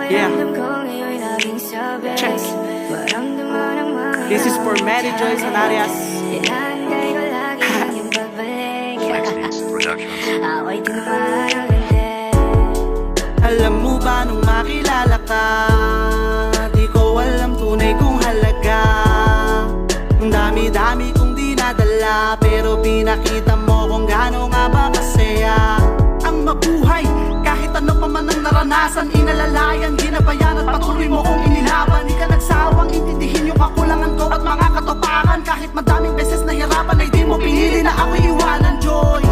Yeah. Check. This is for Mary Joy Sanarias. Alam mo ba nung makilala ka, di ko alam tunay kong halaga. Ang dami-dami kong dinadala, pero pinakita mo kung gaano nga ba kasaya ang mabuhay. Kahit ano pa man ang naranasan, inalalayan, ginabayan at patuloy mo kong inilaban. Di ka nagsawang intindihin yung kakulangan ko at mga katopakan. Kahit madaming beses nahirapan ay di mo pinili na ako'y iwanan, Joy.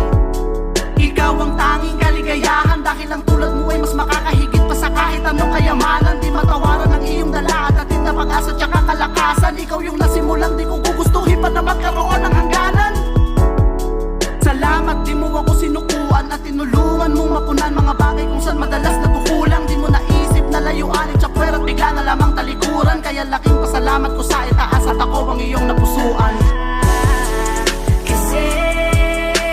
Ikaw ang tanging kaligayahan, dahil ang tulad mo ay mas makakahigit pa sa kahit anong kayamanan. Di matawaran ang iyong dala at atin na pag-asa tsaka kalakasan. Ikaw yung nasimulang di ko gugustuhin pa na magkaroon ng hangganan. Salamat, di mo ako sinukuan at tinulungan mong mapunan mga bagay kung saan madalas nagkukulang. Di mo naisip na layuan at tsapwer at bigla na lamang talikuran. Kaya laking pasalamat ko sa itaas at ako ang iyong napusuan. Kasi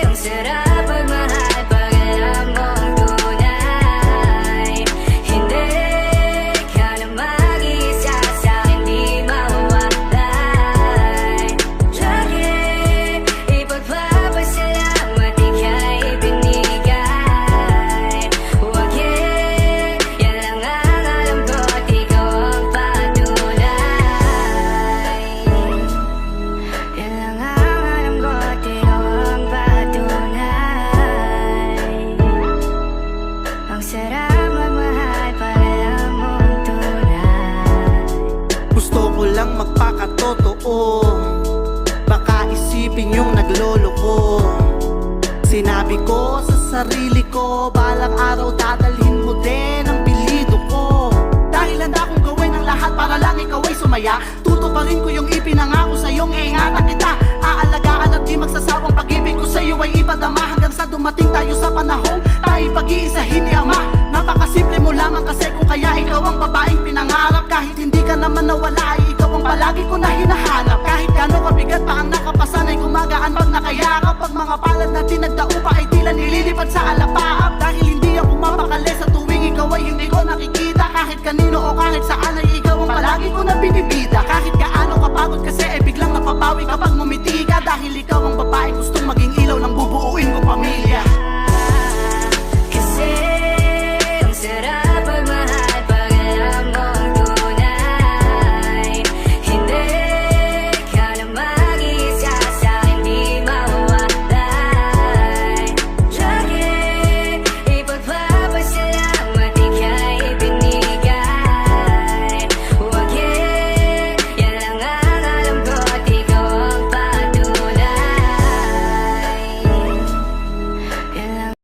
ang sarap magmahal pag alam mo ang tunay. Hindi ka na mag-isa sa'kin, di mawawalay. Lagi ipagpapasalamat ika'y binigay. Huwag yan lang ang alam ko at ikaw ang patunay. Yan lang ang alam ko at ikaw ang patunay. Ang sarap magmahal pag alam mo ang tunay. Gusto ko lang magpakatotoo, baka isipin yung nagloloko. Sinabi ko sa sarili ko, balang araw dadalhin mo din ang bilido ko. Dahil handa kong gawin ang lahat para lang ikaw ay sumaya. Tutuparin ko yung ipinangako sa'yong iingatan kita. Aalagaan at di magsasawang pag-ibig ko sa'yo ay ipadama, hanggang sa dumating tayo sa panahong tayo pag-iisahin ni Ama. Napakasimple mo lamang kasi kung kaya ikaw ang babaeng pinangarap. Kahit hindi ka naman nawala ay ikaw ang palagi ko na hinahanap. Kahit gano'ng kabigat pa ang nakapasan ay gumagaan pag nakayakap. Pag mga palad natin nagdaupa ay tila nililipad sa alapaap. Dahil hindi ako mapakali sa tuwing ikaw ay hindi ko nakikita. Kahit kanino o kahit saan ay ikaw ang palagi ko na binibida. Kahit gaano kapagod kasi ay biglang napapawi kapag ngumiti ka. Dahil ikaw ang